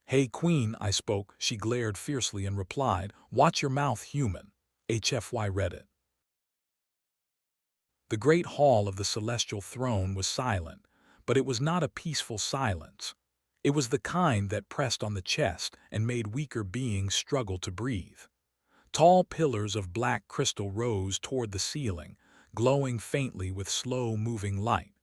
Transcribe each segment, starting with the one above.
"Hey, Queen," I spoke. She glared fiercely and replied, "Watch your mouth, human." HFY Reddit. The great hall of the celestial throne was silent, but it was not a peaceful silence. It was the kind that pressed on the chest and made weaker beings struggle to breathe. Tall pillars of black crystal rose toward the ceiling, glowing faintly with slow-moving light.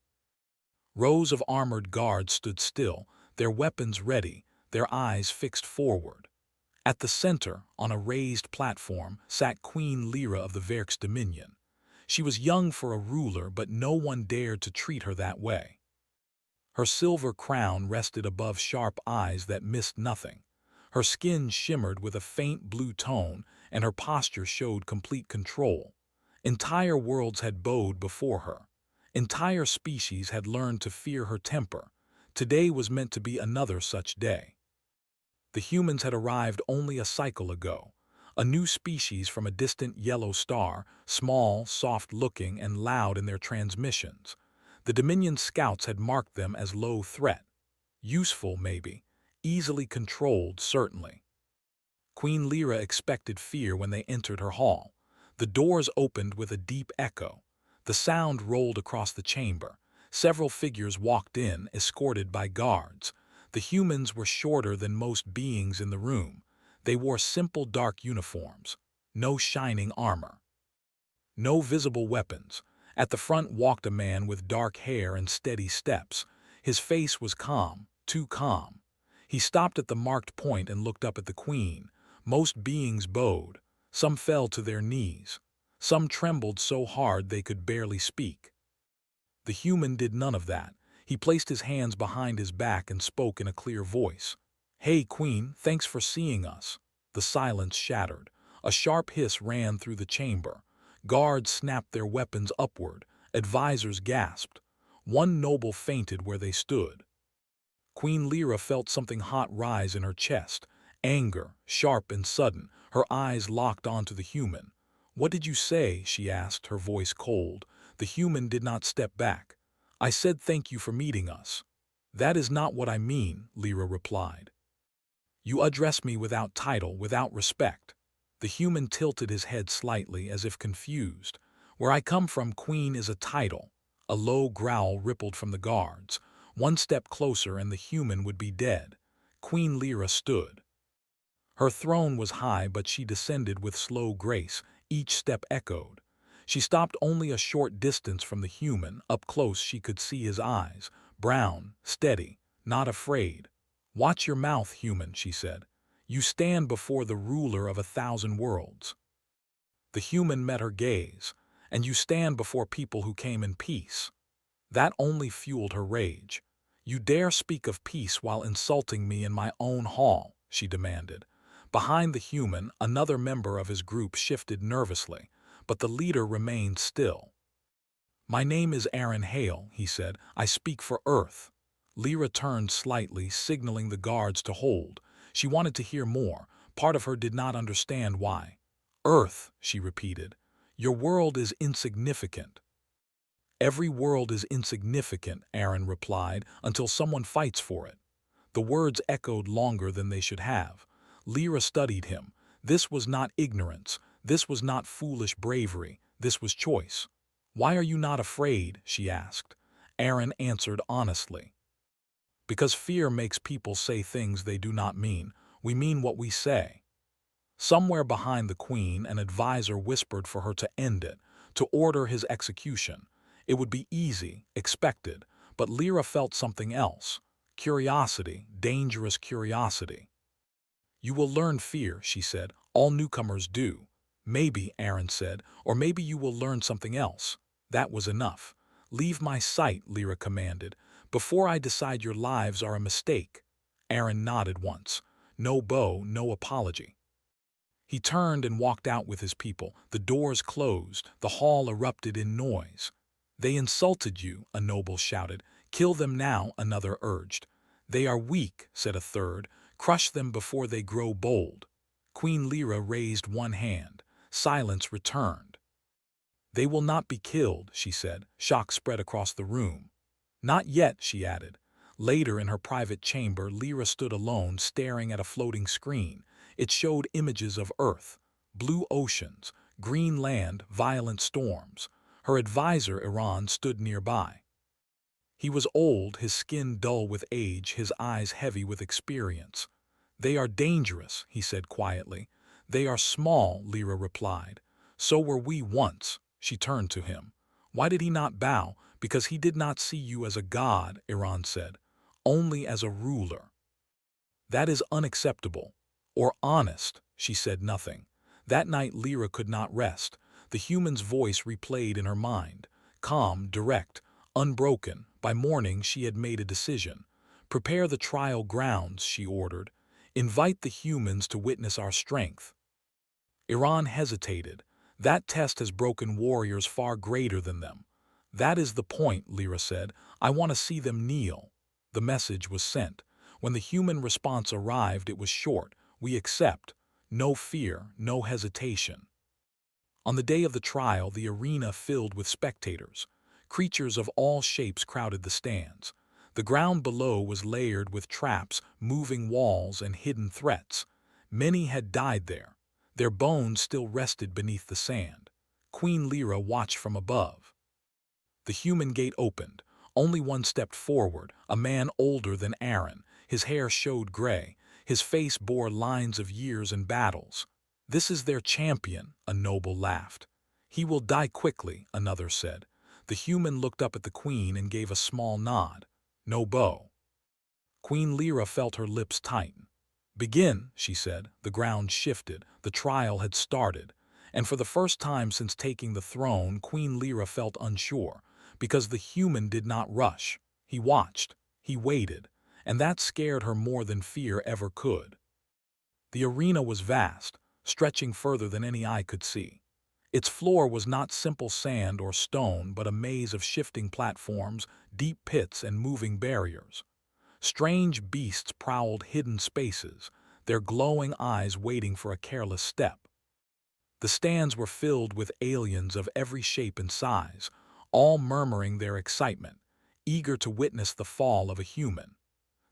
Rows of armored guards stood still, their weapons ready, their eyes fixed forward. At the center, on a raised platform, sat Queen Lyra of the Verk's dominion. She was young for a ruler, but no one dared to treat her that way. Her silver crown rested above sharp eyes that missed nothing. Her skin shimmered with a faint blue tone, and her posture showed complete control. Entire worlds had bowed before her. Entire species had learned to fear her temper. Today was meant to be another such day. The humans had arrived only a cycle ago. A new species from a distant yellow star, small, soft-looking, and loud in their transmissions. The Dominion scouts had marked them as low threat. Useful, maybe. Easily controlled, certainly. Queen Lyra expected fear when they entered her hall. The doors opened with a deep echo. The sound rolled across the chamber. Several figures walked in, escorted by guards. The humans were shorter than most beings in the room. They wore simple dark uniforms. No shining armor. No visible weapons. At the front walked a man with dark hair and steady steps. His face was calm, too calm. He stopped at the marked point and looked up at the queen. Most beings bowed. Some fell to their knees. Some trembled so hard they could barely speak. The human did none of that. He placed his hands behind his back and spoke in a clear voice. "Hey, Queen, thanks for seeing us." The silence shattered. A sharp hiss ran through the chamber. Guards snapped their weapons upward. Advisors gasped. One noble fainted where they stood. Queen Lyra felt something hot rise in her chest. Anger, sharp and sudden, her eyes locked onto the human. "What did you say?" she asked, her voice cold. The human did not step back. "I said thank you for meeting us." "That is not what I mean," Lyra replied. "You address me without title, without respect." The human tilted his head slightly, as if confused. "Where I come from, Queen is a title." A low growl rippled from the guards. One step closer and the human would be dead. Queen Lyra stood. Her throne was high, but she descended with slow grace. Each step echoed. She stopped only a short distance from the human. Up close she could see his eyes. Brown, steady, not afraid. "Watch your mouth, human," she said. "You stand before the ruler of 1,000 worlds." The human met her gaze. "And you stand before people who came in peace." That only fueled her rage. "You dare speak of peace while insulting me in my own hall," she demanded. Behind the human, another member of his group shifted nervously, but the leader remained still. "My name is Aaron Hale," he said. "I speak for Earth." Lyra turned slightly, signaling the guards to hold. She wanted to hear more. Part of her did not understand why. "Earth," she repeated. "Your world is insignificant." "Every world is insignificant," Aaron replied, "until someone fights for it." The words echoed longer than they should have. Lyra studied him. This was not ignorance. This was not foolish bravery. This was choice. "Why are you not afraid?" she asked. Aaron answered honestly. "Because fear makes people say things they do not mean. We mean what we say." Somewhere behind the queen, an advisor whispered for her to end it, to order his execution. It would be easy, expected, but Lyra felt something else. Curiosity, dangerous curiosity. "You will learn fear," she said. "All newcomers do." "Maybe," Aaron said, "or maybe you will learn something else." That was enough. "Leave my sight," Lyra commanded, "before I decide your lives are a mistake." Aaron nodded once. No bow, no apology. He turned and walked out with his people. The doors closed. The hall erupted in noise. "They insulted you," a noble shouted. "Kill them now," another urged. "They are weak," said a third. "Crush them before they grow bold." Queen Lyra raised one hand. Silence returned. "They will not be killed," she said. Shock spread across the room. "Not yet," she added. Later, in her private chamber, Lyra stood alone, staring at a floating screen. It showed images of Earth, blue oceans, green land, violent storms. Her advisor, Iran, stood nearby. He was old, his skin dull with age, his eyes heavy with experience. "They are dangerous," he said quietly. "They are small," Lyra replied. "So were we once." She turned to him. Why did he not bow? "Because he did not see you as a god," Iran said. "Only as a ruler." "That is unacceptable." "Or honest." She said nothing. That night Lyra could not rest. The human's voice replayed in her mind. Calm, direct, unbroken. By morning she had made a decision. "Prepare the trial grounds," she ordered. "Invite the humans to witness our strength." Iran hesitated. "That test has broken warriors far greater than them." "That is the point," Lyra said. "I want to see them kneel." The message was sent. When the human response arrived, it was short. "We accept." No fear, no hesitation. On the day of the trial, the arena filled with spectators. Creatures of all shapes crowded the stands. The ground below was layered with traps, moving walls, and hidden threats. Many had died there. Their bones still rested beneath the sand. Queen Lyra watched from above. The human gate opened. Only one stepped forward, a man older than Aaron. His hair showed gray. His face bore lines of years and battles. "This is their champion," a noble laughed. "He will die quickly," another said. The human looked up at the queen and gave a small nod. "No bow." Queen Lyra felt her lips tighten. "Begin," she said. The ground shifted. The trial had started. And for the first time since taking the throne, Queen Lyra felt unsure, because the human did not rush. He watched. He waited. And that scared her more than fear ever could. The arena was vast, stretching further than any eye could see. Its floor was not simple sand or stone, but a maze of shifting platforms, deep pits, and moving barriers. Strange beasts prowled hidden spaces, their glowing eyes waiting for a careless step. The stands were filled with aliens of every shape and size, all murmuring their excitement, eager to witness the fall of a human.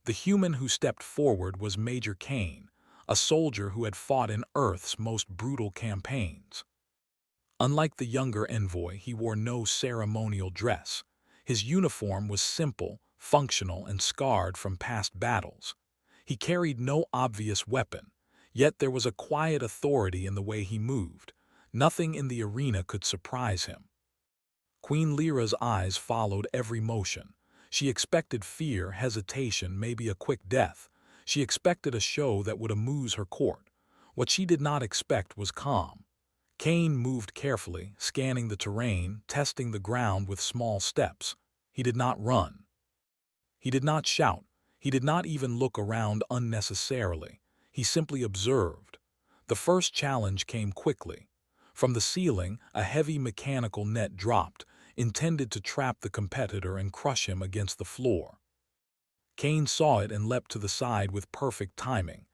The human who stepped forward was Major Kane, a soldier who had fought in Earth's most brutal campaigns. Unlike the younger envoy, he wore no ceremonial dress. His uniform was simple, functional, and scarred from past battles. He carried no obvious weapon, yet there was a quiet authority in the way he moved. Nothing in the arena could surprise him. Queen Lyra's eyes followed every motion. She expected fear, hesitation, maybe a quick death. She expected a show that would amuse her court. What she did not expect was calm. Kane moved carefully, scanning the terrain, testing the ground with small steps. He did not run. He did not shout. He did not even look around unnecessarily. He simply observed. The first challenge came quickly. From the ceiling, a heavy mechanical net dropped, intended to trap the competitor and crush him against the floor. Kane saw it and leapt to the side with perfect timing.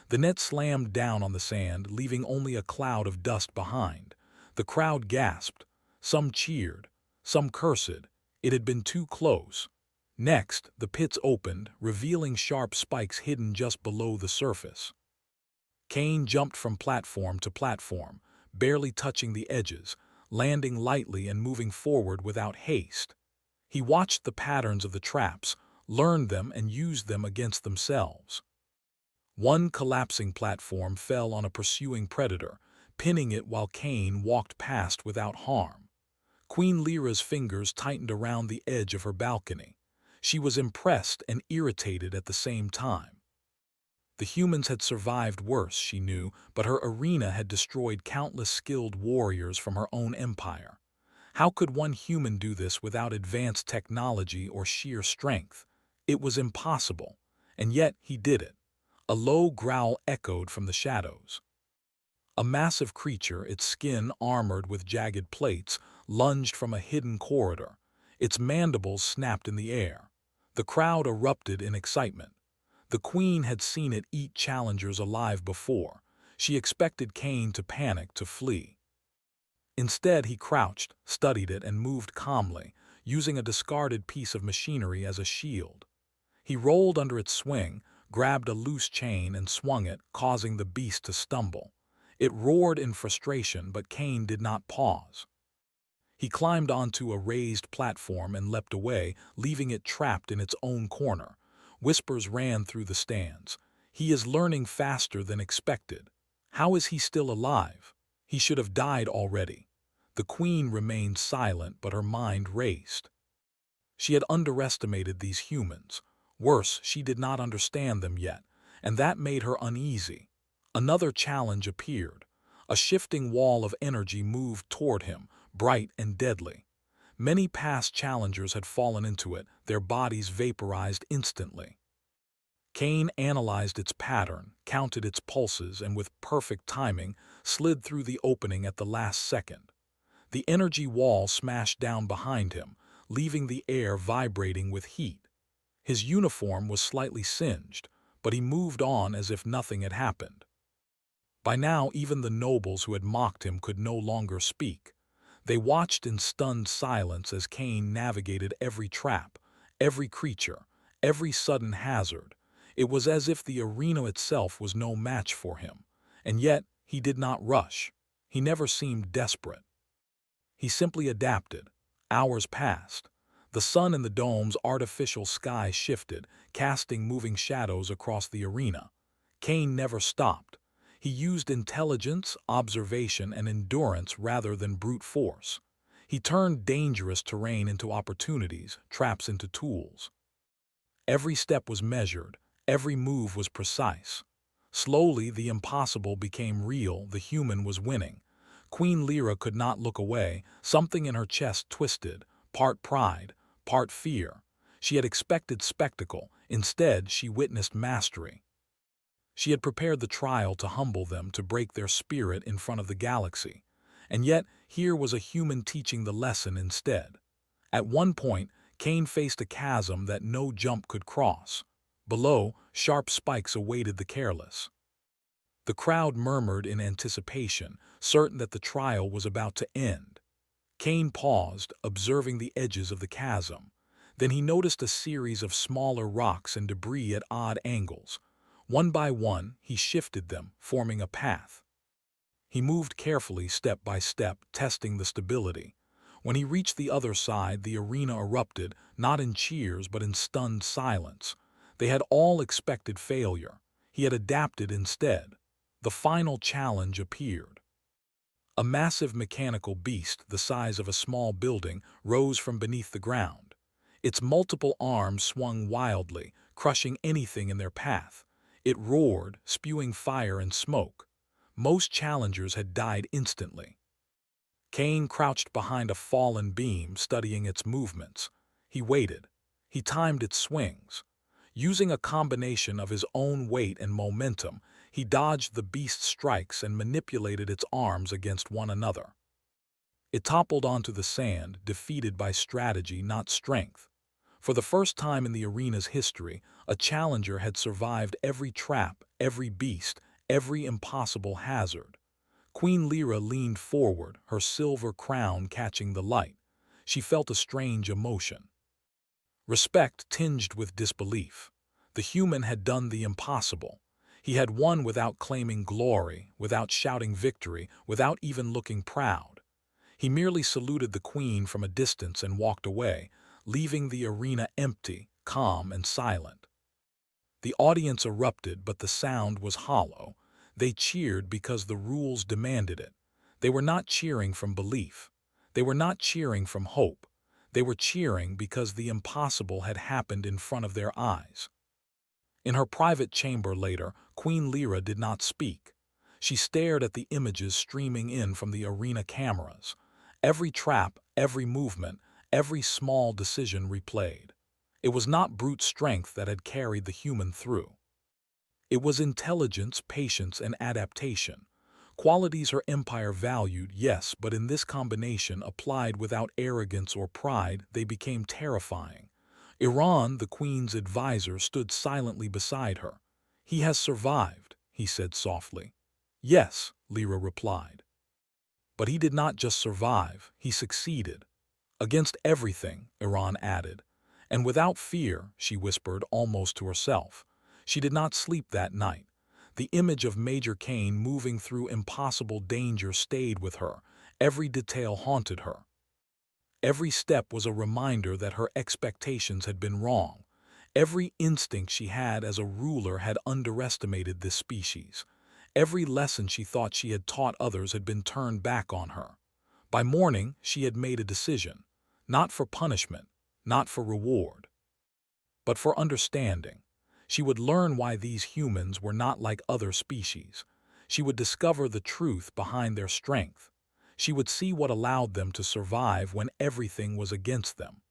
The net slammed down on the sand, leaving only a cloud of dust behind. The crowd gasped. Some cheered. Some cursed. It had been too close. Next, the pits opened, revealing sharp spikes hidden just below the surface. Kane jumped from platform to platform, barely touching the edges, landing lightly and moving forward without haste. He watched the patterns of the traps, learned them, and used them against themselves. One collapsing platform fell on a pursuing predator, pinning it while Kane walked past without harm. Queen Lyra's fingers tightened around the edge of her balcony. She was impressed and irritated at the same time. The humans had survived worse, she knew, but her arena had destroyed countless skilled warriors from her own empire. How could one human do this without advanced technology or sheer strength? It was impossible, and yet he did it. A low growl echoed from the shadows. A massive creature, its skin armored with jagged plates, lunged from a hidden corridor. Its mandibles snapped in the air. The crowd erupted in excitement. The queen had seen it eat challengers alive before. She expected Kane to panic, to flee. Instead, he crouched, studied it, and moved calmly, using a discarded piece of machinery as a shield. He rolled under its swing, grabbed a loose chain and swung it, causing the beast to stumble. It roared in frustration, but Cain did not pause. He climbed onto a raised platform and leapt away, leaving it trapped in its own corner. Whispers ran through the stands. He is learning faster than expected. How is he still alive? He should have died already. The queen remained silent, but her mind raced. She had underestimated these humans. Worse, she did not understand them yet, and that made her uneasy. Another challenge appeared. A shifting wall of energy moved toward him, bright and deadly. Many past challengers had fallen into it, their bodies vaporized instantly. Cain analyzed its pattern, counted its pulses, and with perfect timing, slid through the opening at the last second. The energy wall smashed down behind him, leaving the air vibrating with heat. His uniform was slightly singed, but he moved on as if nothing had happened. By now, even the nobles who had mocked him could no longer speak. They watched in stunned silence as Cain navigated every trap, every creature, every sudden hazard. It was as if the arena itself was no match for him. And yet, he did not rush. He never seemed desperate. He simply adapted. Hours passed. The sun in the dome's artificial sky shifted, casting moving shadows across the arena. Cain never stopped. He used intelligence, observation, and endurance rather than brute force. He turned dangerous terrain into opportunities, traps into tools. Every step was measured, every move was precise. Slowly, the impossible became real, the human was winning. Queen Lyra could not look away, something in her chest twisted, part pride, part fear. She had expected spectacle, instead she witnessed mastery. She had prepared the trial to humble them, to break their spirit in front of the galaxy. And yet, here was a human teaching the lesson instead. At one point, Cain faced a chasm that no jump could cross. Below, sharp spikes awaited the careless. The crowd murmured in anticipation, certain that the trial was about to end. Cain paused, observing the edges of the chasm. Then he noticed a series of smaller rocks and debris at odd angles. One by one, he shifted them, forming a path. He moved carefully, step by step, testing the stability. When he reached the other side, the arena erupted, not in cheers but in stunned silence. They had all expected failure. He had adapted instead. The final challenge appeared. A massive mechanical beast, the size of a small building, rose from beneath the ground. Its multiple arms swung wildly, crushing anything in their path. It roared, spewing fire and smoke. Most challengers had died instantly. Cain crouched behind a fallen beam, studying its movements. He waited. He timed its swings. Using a combination of his own weight and momentum, he dodged the beast's strikes and manipulated its arms against one another. It toppled onto the sand, defeated by strategy, not strength. For the first time in the arena's history, a challenger had survived every trap, every beast, every impossible hazard. Queen Lyra leaned forward, her silver crown catching the light. She felt a strange emotion. Respect tinged with disbelief. The human had done the impossible. He had won without claiming glory, without shouting victory, without even looking proud. He merely saluted the queen from a distance and walked away, leaving the arena empty, calm, and silent. The audience erupted, but the sound was hollow. They cheered because the rules demanded it. They were not cheering from belief. They were not cheering from hope. They were cheering because the impossible had happened in front of their eyes. In her private chamber later, Queen Lyra did not speak. She stared at the images streaming in from the arena cameras. Every trap, every movement, every small decision replayed. It was not brute strength that had carried the human through. It was intelligence, patience, and adaptation. Qualities her empire valued, yes, but in this combination, applied without arrogance or pride, they became terrifying. Iran, the queen's advisor, stood silently beside her. "He has survived," he said softly. "Yes," Lyra replied. "But he did not just survive, he succeeded." "Against everything," Iran added. And without fear, she whispered almost to herself. She did not sleep that night. The image of Major Kane moving through impossible danger stayed with her. Every detail haunted her. Every step was a reminder that her expectations had been wrong. Every instinct she had as a ruler had underestimated this species. Every lesson she thought she had taught others had been turned back on her. By morning, she had made a decision. Not for punishment, not for reward, but for understanding. She would learn why these humans were not like other species. She would discover the truth behind their strength. She would see what allowed them to survive when everything was against them.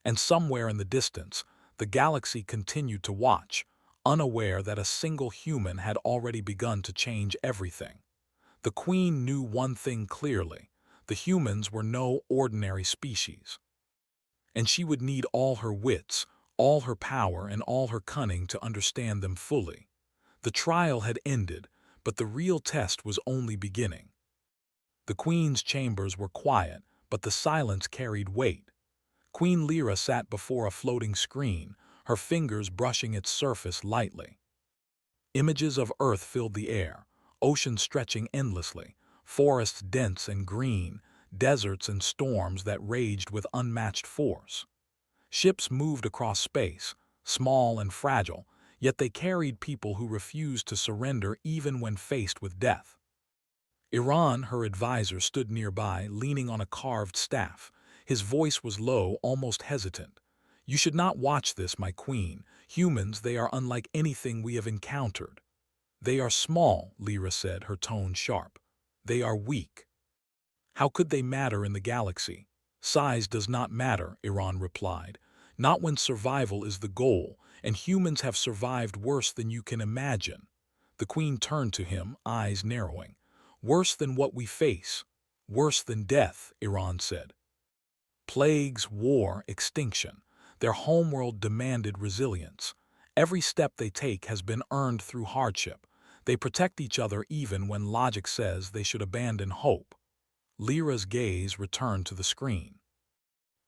And somewhere in the distance, the galaxy continued to watch, unaware that a single human had already begun to change everything. The Queen knew one thing clearly: the humans were no ordinary species. And she would need all her wits, all her power, and all her cunning to understand them fully. The trial had ended, but the real test was only beginning. The Queen's chambers were quiet, but the silence carried weight. Queen Lyra sat before a floating screen, her fingers brushing its surface lightly. Images of Earth filled the air, oceans stretching endlessly, forests dense and green, deserts and storms that raged with unmatched force. Ships moved across space, small and fragile, yet they carried people who refused to surrender even when faced with death. Iran, her advisor, stood nearby, leaning on a carved staff. His voice was low, almost hesitant. "You should not watch this, my queen. Humans, they are unlike anything we have encountered." "They are small," Lyra said, her tone sharp. "They are weak. How could they matter in the galaxy?" "Size does not matter," Iran replied. "Not when survival is the goal, and humans have survived worse than you can imagine." The Queen turned to him, eyes narrowing. "Worse than what we face. Worse than death," Iran said. "Plagues, war, extinction. Their homeworld demanded resilience. Every step they take has been earned through hardship. They protect each other even when logic says they should abandon hope." Lyra's gaze returned to the screen.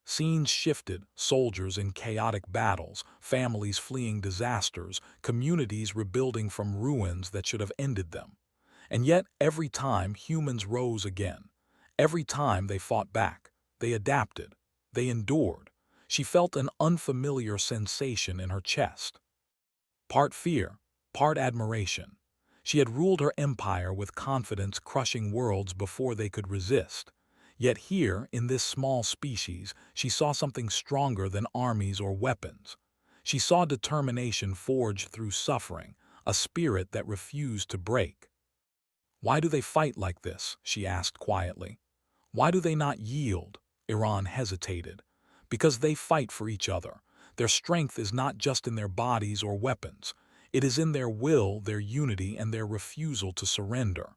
Scenes shifted: soldiers in chaotic battles, families fleeing disasters, communities rebuilding from ruins that should have ended them. And yet, every time humans rose again. Every time they fought back. They adapted. They endured. She felt an unfamiliar sensation in her chest. Part fear, part admiration. She had ruled her empire with confidence, crushing worlds before they could resist. Yet here, in this small species, she saw something stronger than armies or weapons. She saw determination forged through suffering, a spirit that refused to break. "Why do they fight like this?" she asked quietly. "Why do they not yield?" Iran hesitated. "Because they fight for each other. Their strength is not just in their bodies or weapons. It is in their will, their unity, and their refusal to surrender."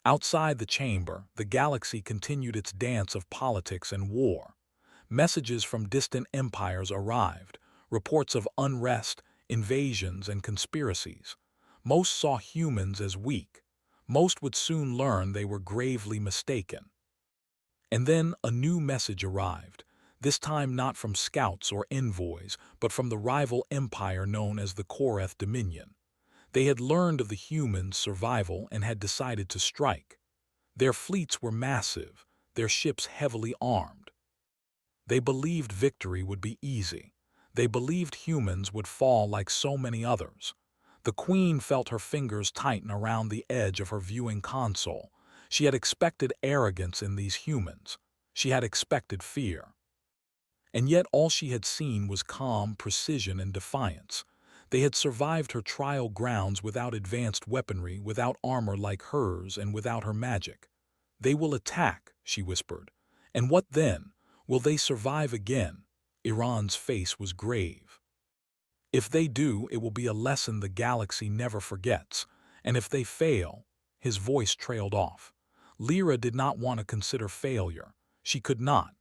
Outside the chamber, the galaxy continued its dance of politics and war. Messages from distant empires arrived, reports of unrest, invasions, and conspiracies. Most saw humans as weak. Most would soon learn they were gravely mistaken. And then a new message arrived, this time not from scouts or envoys, but from the rival empire known as the Koreth Dominion. They had learned of the humans' survival and had decided to strike. Their fleets were massive, their ships heavily armed. They believed victory would be easy. They believed humans would fall like so many others. The Queen felt her fingers tighten around the edge of her viewing console. She had expected arrogance in these humans. She had expected fear. And yet all she had seen was calm, precision, and defiance. They had survived her trial grounds without advanced weaponry, without armor like hers, and without her magic. "They will attack," she whispered. "And what then? Will they survive again?" Iran's face was grave. "If they do, it will be a lesson the galaxy never forgets. And if they fail—" His voice trailed off. Lyra did not want to consider failure. She could not.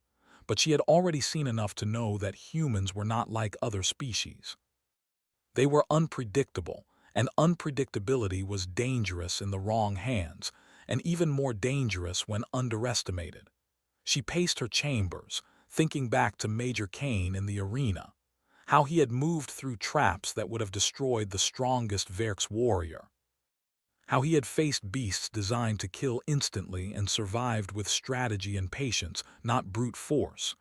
But she had already seen enough to know that humans were not like other species. They were unpredictable, and unpredictability was dangerous in the wrong hands, and even more dangerous when underestimated. She paced her chambers, thinking back to Major Kane in the arena, how he had moved through traps that would have destroyed the strongest Verk's warrior, how he had faced beasts designed to kill instantly and survived with strategy and patience, not brute force,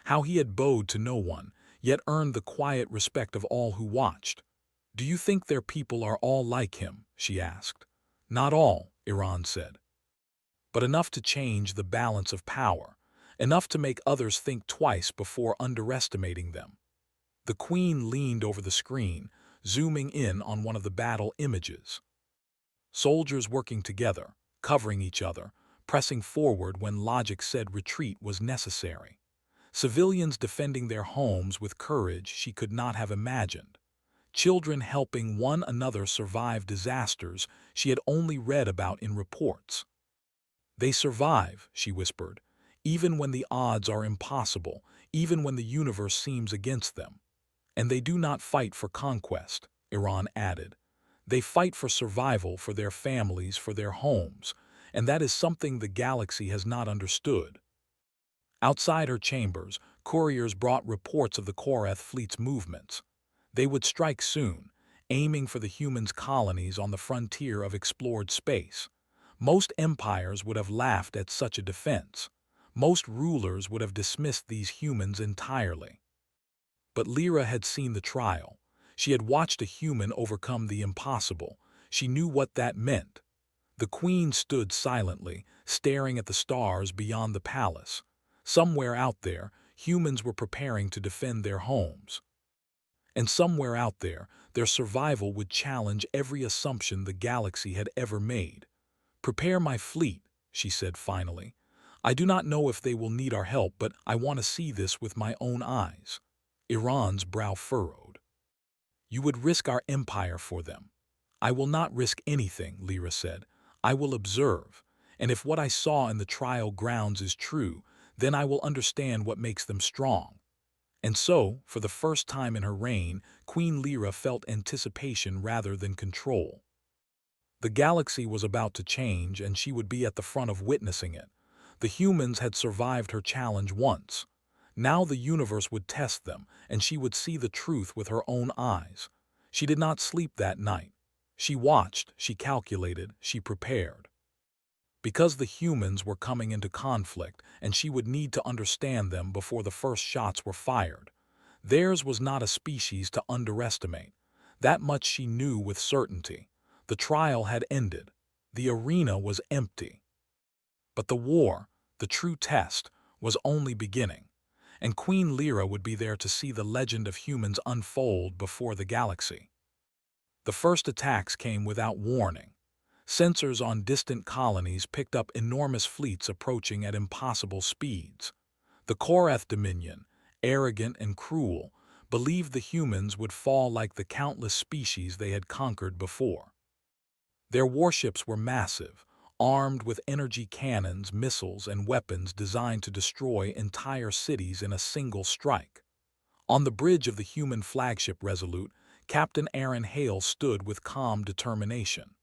how he had bowed to no one, yet earned the quiet respect of all who watched. "Do you think their people are all like him?" she asked. "Not all," Iran said, "but enough to change the balance of power, enough to make others think twice before underestimating them." The queen leaned over the screen, zooming in on one of the battle images. Soldiers working together, covering each other, pressing forward when logic said retreat was necessary. Civilians defending their homes with courage she could not have imagined. Children helping one another survive disasters she had only read about in reports. "They survive," she whispered, "even when the odds are impossible, even when the universe seems against them. And they do not fight for conquest," Iran added. "They fight for survival, for their families, for their homes, and that is something the galaxy has not understood." Outside her chambers, couriers brought reports of the Korath fleet's movements. They would strike soon, aiming for the humans' colonies on the frontier of explored space. Most empires would have laughed at such a defense. Most rulers would have dismissed these humans entirely. But Lyra had seen the trial. She had watched a human overcome the impossible. She knew what that meant. The queen stood silently, staring at the stars beyond the palace. Somewhere out there, humans were preparing to defend their homes. And somewhere out there, their survival would challenge every assumption the galaxy had ever made. "Prepare my fleet," she said finally. "I do not know if they will need our help, but I want to see this with my own eyes." Iran's brow furrowed. "You would risk our empire for them." "I will not risk anything," Lyra said. "I will observe, and if what I saw in the trial grounds is true, then I will understand what makes them strong." And so, for the first time in her reign, Queen Lyra felt anticipation rather than control. The galaxy was about to change, and she would be at the front of witnessing it. The humans had survived her challenge once. Now the universe would test them, and she would see the truth with her own eyes. She did not sleep that night. She watched, she calculated, she prepared. Because the humans were coming into conflict, and she would need to understand them before the first shots were fired. Theirs was not a species to underestimate. That much she knew with certainty. The trial had ended. The arena was empty. But the war, the true test, was only beginning. And Queen Lyra would be there to see the legend of humans unfold before the galaxy. The first attacks came without warning. Sensors on distant colonies picked up enormous fleets approaching at impossible speeds. The Korath Dominion, arrogant and cruel, believed the humans would fall like the countless species they had conquered before. Their warships were massive, armed with energy cannons, missiles, and weapons designed to destroy entire cities in a single strike. On the bridge of the human flagship Resolute, Captain Aaron Hale stood with calm determination.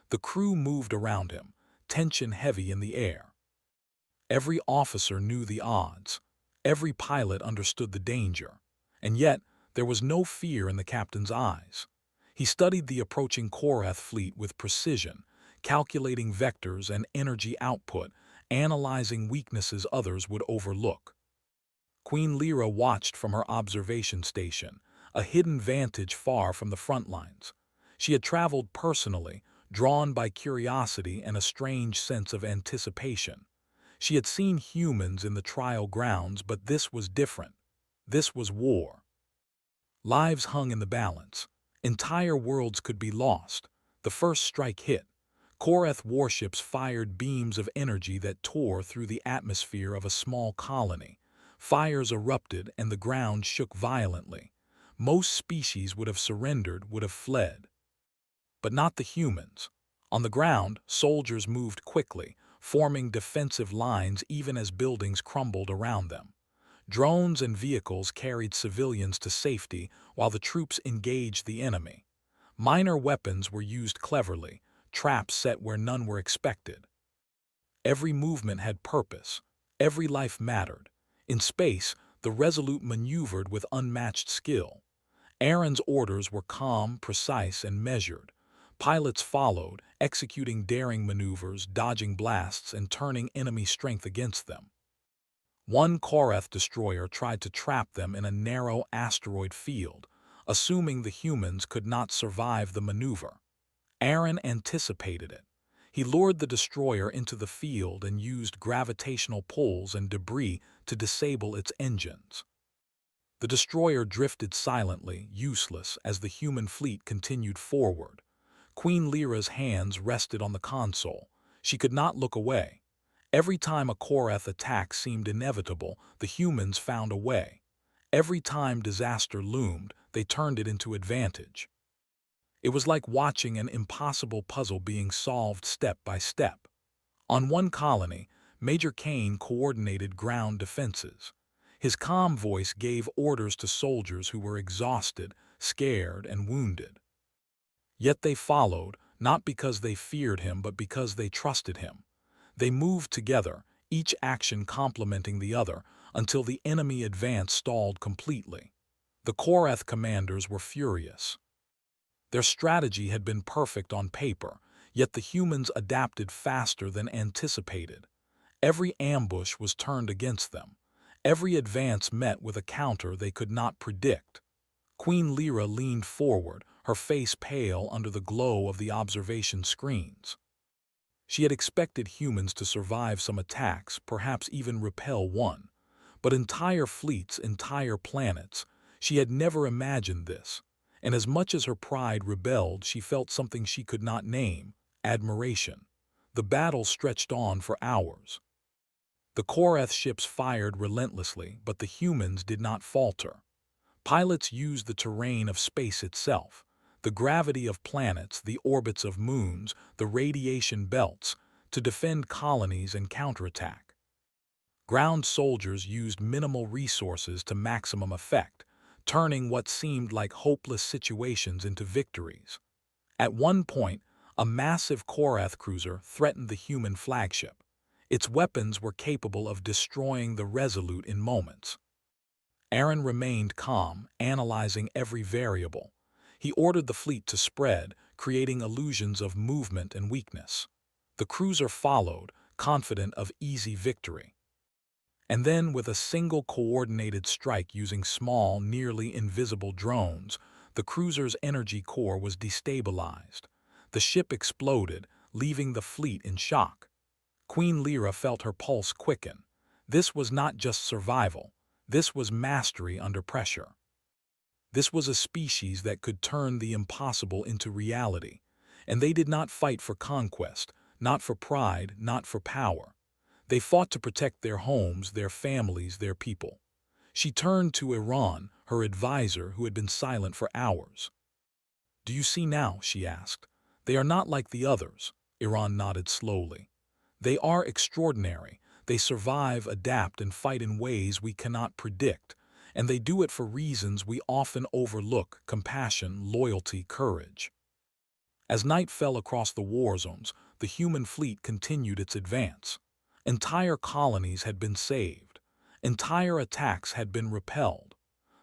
The crew moved around him, tension heavy in the air. Every officer knew the odds. Every pilot understood the danger. And yet, there was no fear in the captain's eyes. He studied the approaching Korath fleet with precision, calculating vectors and energy output, analyzing weaknesses others would overlook. Queen Lyra watched from her observation station, a hidden vantage far from the front lines. She had traveled personally, drawn by curiosity and a strange sense of anticipation. She had seen humans in the trial grounds, but this was different. This was war. Lives hung in the balance. Entire worlds could be lost. The first strike hit. Korath warships fired beams of energy that tore through the atmosphere of a small colony. Fires erupted and the ground shook violently. Most species would have surrendered, would have fled. But not the humans. On the ground, soldiers moved quickly, forming defensive lines even as buildings crumbled around them. Drones and vehicles carried civilians to safety while the troops engaged the enemy. Minor weapons were used cleverly, traps set where none were expected. Every movement had purpose. Every life mattered. In space, the Resolute maneuvered with unmatched skill. Aaron's orders were calm, precise, and measured. Pilots followed, executing daring maneuvers, dodging blasts, and turning enemy strength against them. One Korath destroyer tried to trap them in a narrow asteroid field, assuming the humans could not survive the maneuver. Aaron anticipated it. He lured the destroyer into the field and used gravitational pulls and debris to disable its engines. The destroyer drifted silently, useless, as the human fleet continued forward. Queen Lyra's hands rested on the console. She could not look away. Every time a Korath attack seemed inevitable, the humans found a way. Every time disaster loomed, they turned it into advantage. It was like watching an impossible puzzle being solved step by step. On one colony, Major Kane coordinated ground defenses. His calm voice gave orders to soldiers who were exhausted, scared, and wounded. Yet they followed, not because they feared him, but because they trusted him. They moved together, each action complementing the other, until the enemy advance stalled completely. The Korath commanders were furious. Their strategy had been perfect on paper, yet the humans adapted faster than anticipated. Every ambush was turned against them. Every advance met with a counter they could not predict. Queen Lyra leaned forward, her face pale under the glow of the observation screens. She had expected humans to survive some attacks, perhaps even repel one. But entire fleets, entire planets, she had never imagined this. And as much as her pride rebelled, she felt something she could not name: admiration. The battle stretched on for hours. The Korath ships fired relentlessly, but the humans did not falter. Pilots used the terrain of space itself, the gravity of planets, the orbits of moons, the radiation belts, to defend colonies and counterattack. Ground soldiers used minimal resources to maximum effect, turning what seemed like hopeless situations into victories. At one point, a massive Korath cruiser threatened the human flagship. Its weapons were capable of destroying the Resolute in moments. Aaron remained calm, analyzing every variable. He ordered the fleet to spread, creating illusions of movement and weakness. The cruiser followed, confident of easy victory. And then, with a single coordinated strike using small, nearly invisible drones, the cruiser's energy core was destabilized. The ship exploded, leaving the fleet in shock. Queen Lyra felt her pulse quicken. This was not just survival. This was mastery under pressure. This was a species that could turn the impossible into reality. And they did not fight for conquest, not for pride, not for power. They fought to protect their homes, their families, their people. She turned to Iran, her advisor, who had been silent for hours. "Do you see now?" she asked. "They are not like the others." Iran nodded slowly. "They are extraordinary. They survive, adapt, and fight in ways we cannot predict. And they do it for reasons we often overlook: compassion, loyalty, courage." As night fell across the war zones, the human fleet continued its advance. Entire colonies had been saved. Entire attacks had been repelled.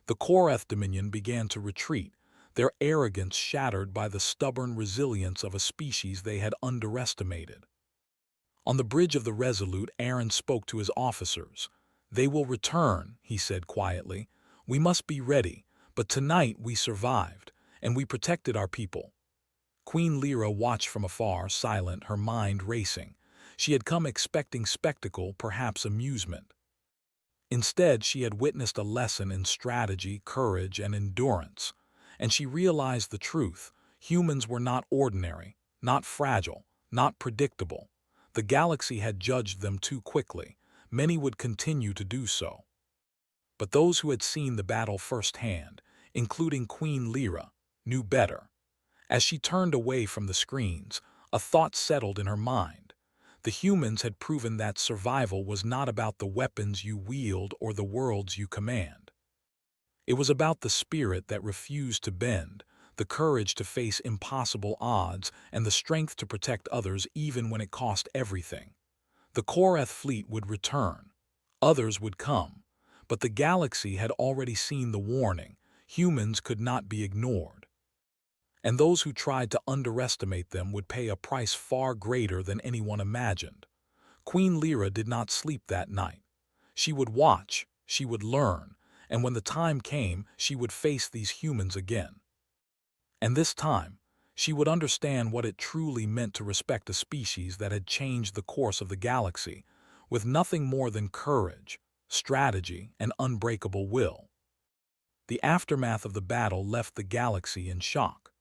The Korath Dominion began to retreat, their arrogance shattered by the stubborn resilience of a species they had underestimated. On the bridge of the Resolute, Aaron spoke to his officers. "They will return," he said quietly. "We must be ready, but tonight we survived, and we protected our people." Queen Lyra watched from afar, silent, her mind racing. She had come expecting spectacle, perhaps amusement. Instead, she had witnessed a lesson in strategy, courage, and endurance. And she realized the truth: humans were not ordinary, not fragile, not predictable. The galaxy had judged them too quickly. Many would continue to do so. But those who had seen the battle firsthand, including Queen Lyra, knew better. As she turned away from the screens, a thought settled in her mind. The humans had proven that survival was not about the weapons you wield or the worlds you command. It was about the spirit that refused to bend, the courage to face impossible odds, and the strength to protect others even when it cost everything. The Korath fleet would return. Others would come. But the galaxy had already seen the warning. Humans could not be ignored. And those who tried to underestimate them would pay a price far greater than anyone imagined. Queen Lyra did not sleep that night. She would watch, she would learn, and when the time came, she would face these humans again. And this time, she would understand what it truly meant to respect a species that had changed the course of the galaxy, with nothing more than courage, strategy, and unbreakable will. The aftermath of the battle left the galaxy in shock.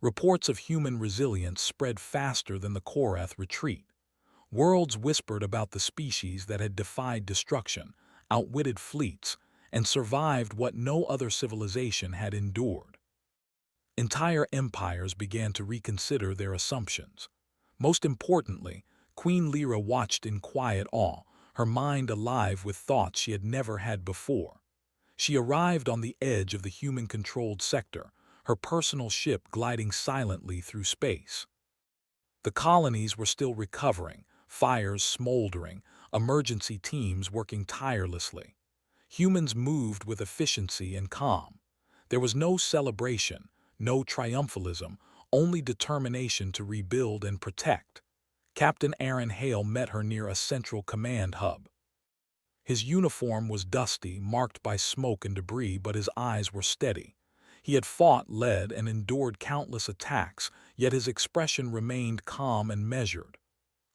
Reports of human resilience spread faster than the Korath retreat. Worlds whispered about the species that had defied destruction, outwitted fleets, and survived what no other civilization had endured. Entire empires began to reconsider their assumptions. Most importantly, Queen Lyra watched in quiet awe, her mind alive with thoughts she had never had before. She arrived on the edge of the human-controlled sector, her personal ship gliding silently through space. The colonies were still recovering, fires smoldering, emergency teams working tirelessly. Humans moved with efficiency and calm. There was no celebration, no triumphalism, only determination to rebuild and protect. Captain Aaron Hale met her near a central command hub. His uniform was dusty, marked by smoke and debris, but his eyes were steady. He had fought, led, and endured countless attacks, yet his expression remained calm and measured.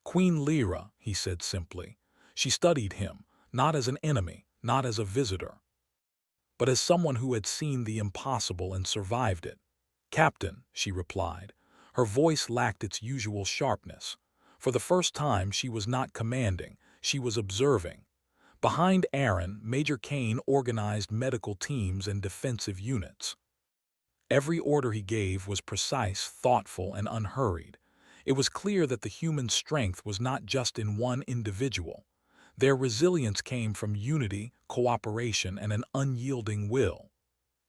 "Queen Lyra," he said simply. She studied him, not as an enemy, not as a visitor, but as someone who had seen the impossible and survived it. "Captain," she replied. Her voice lacked its usual sharpness. For the first time, she was not commanding, she was observing. Behind Aaron, Major Kane organized medical teams and defensive units. Every order he gave was precise, thoughtful, and unhurried. It was clear that the human strength was not just in one individual. Their resilience came from unity, cooperation, and an unyielding will.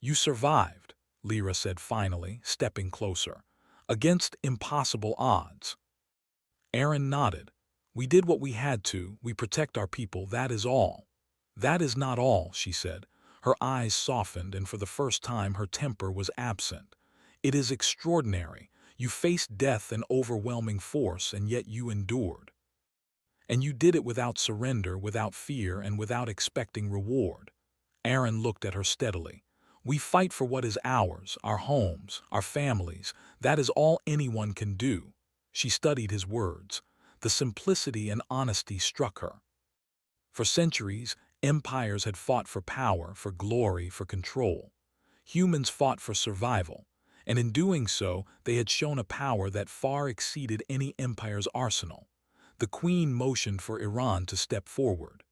"You survived," Lyra said finally, stepping closer. "Against impossible odds." Aaron nodded. "We did what we had to, we protect our people, that is all." "That is not all," she said. Her eyes softened, and for the first time her temper was absent. "It is extraordinary. You faced death and overwhelming force, and yet you endured. And you did it without surrender, without fear, and without expecting reward." Aaron looked at her steadily. "We fight for what is ours, our homes, our families. That is all anyone can do." She studied his words. The simplicity and honesty struck her. For centuries, empires had fought for power, for glory, for control. Humans fought for survival, and in doing so, they had shown a power that far exceeded any empire's arsenal. The Queen motioned for Iran to step forward.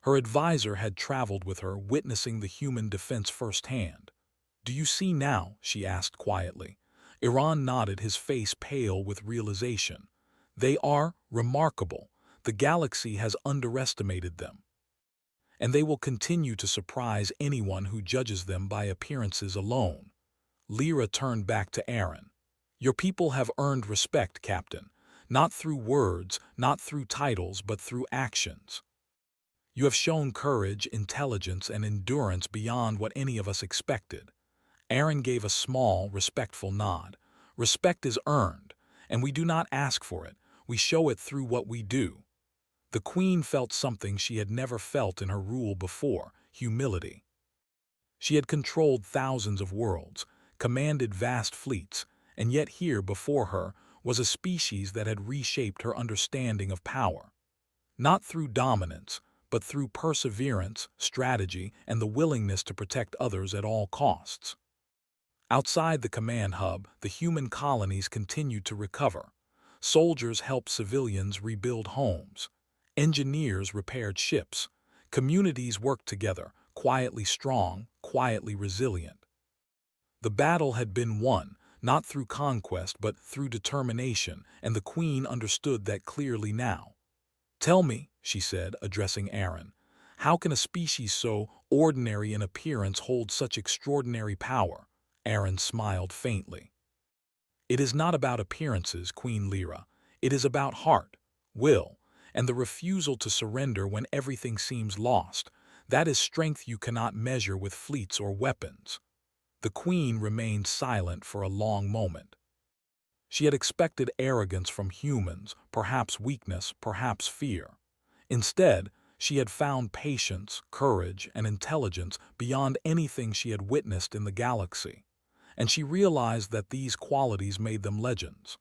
Her advisor had traveled with her, witnessing the human defense firsthand. "Do you see now?" she asked quietly. Iran nodded, his face pale with realization. "They are remarkable. The galaxy has underestimated them. And they will continue to surprise anyone who judges them by appearances alone." Lyra turned back to Aaron. "Your people have earned respect, Captain. Not through words, not through titles, but through actions. You have shown courage, intelligence, and endurance beyond what any of us expected." Aaron gave a small, respectful nod. "Respect is earned, and we do not ask for it. We show it through what we do." The Queen felt something she had never felt in her rule before: humility. She had controlled thousands of worlds, commanded vast fleets, and yet here before her was a species that had reshaped her understanding of power. Not through dominance, but through perseverance, strategy, and the willingness to protect others at all costs. Outside the command hub, the human colonies continued to recover. Soldiers helped civilians rebuild homes. Engineers repaired ships. Communities worked together, quietly strong, quietly resilient. The battle had been won, not through conquest but through determination, and the Queen understood that clearly now. "Tell me," she said, addressing Aaron, "how can a species so ordinary in appearance hold such extraordinary power?" Aaron smiled faintly. "It is not about appearances, Queen Lyra. It is about heart, will, and the refusal to surrender when everything seems lost. That is strength you cannot measure with fleets or weapons. The queen remained silent for a long moment. She had expected arrogance from humans, perhaps weakness, perhaps fear. Instead, she had found patience, courage, and intelligence beyond anything she had witnessed in the galaxy, and she realized that these qualities made them legends.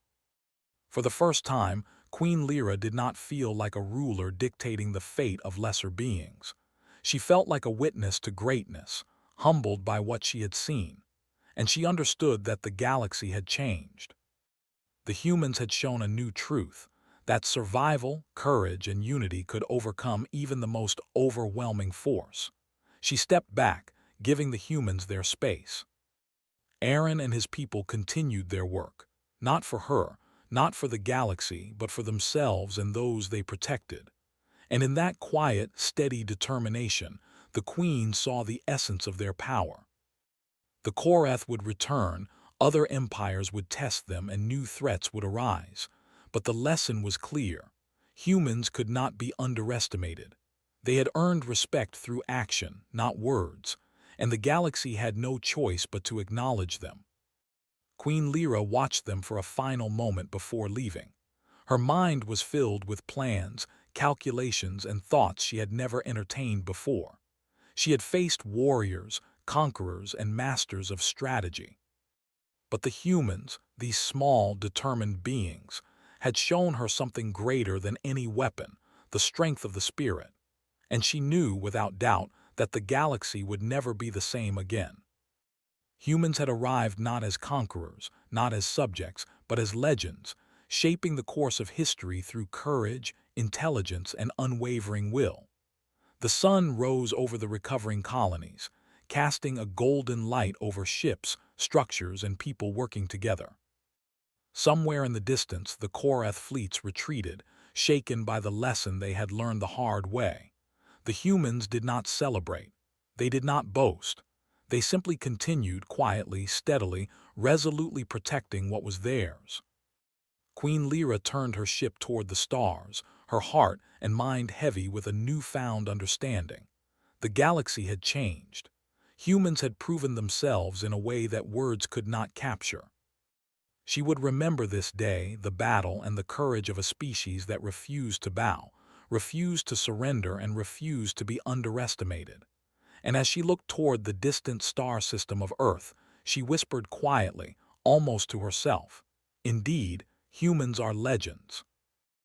For the first time, Queen Lyra did not feel like a ruler dictating the fate of lesser beings. She felt like a witness to greatness, humbled by what she had seen, and she understood that the galaxy had changed. The humans had shown a new truth, that survival, courage, and unity could overcome even the most overwhelming force. She stepped back, giving the humans their space. Aaron and his people continued their work, not for her, not for the galaxy, but for themselves and those they protected. And in that quiet, steady determination, the Queen saw the essence of their power. The Korath would return, other empires would test them, and new threats would arise. But the lesson was clear. Humans could not be underestimated. They had earned respect through action, not words, and the galaxy had no choice but to acknowledge them. Queen Lyra watched them for a final moment before leaving. Her mind was filled with plans, calculations, and thoughts she had never entertained before. She had faced warriors, conquerors, and masters of strategy. But the humans, these small, determined beings, had shown her something greater than any weapon, the strength of the spirit. And she knew, without doubt, that the galaxy would never be the same again. Humans had arrived not as conquerors, not as subjects, but as legends, shaping the course of history through courage, intelligence, and unwavering will. The sun rose over the recovering colonies, casting a golden light over ships, structures, and people working together. Somewhere in the distance, the Korath fleets retreated, shaken by the lesson they had learned the hard way. The humans did not celebrate. They did not boast. They simply continued quietly, steadily, resolutely protecting what was theirs. Queen Lyra turned her ship toward the stars, her heart and mind heavy with a newfound understanding. The galaxy had changed. Humans had proven themselves in a way that words could not capture. She would remember this day, the battle, and the courage of a species that refused to bow, refused to surrender, and refused to be underestimated. And as she looked toward the distant star system of Earth, she whispered quietly, almost to herself, "Indeed, humans are legends."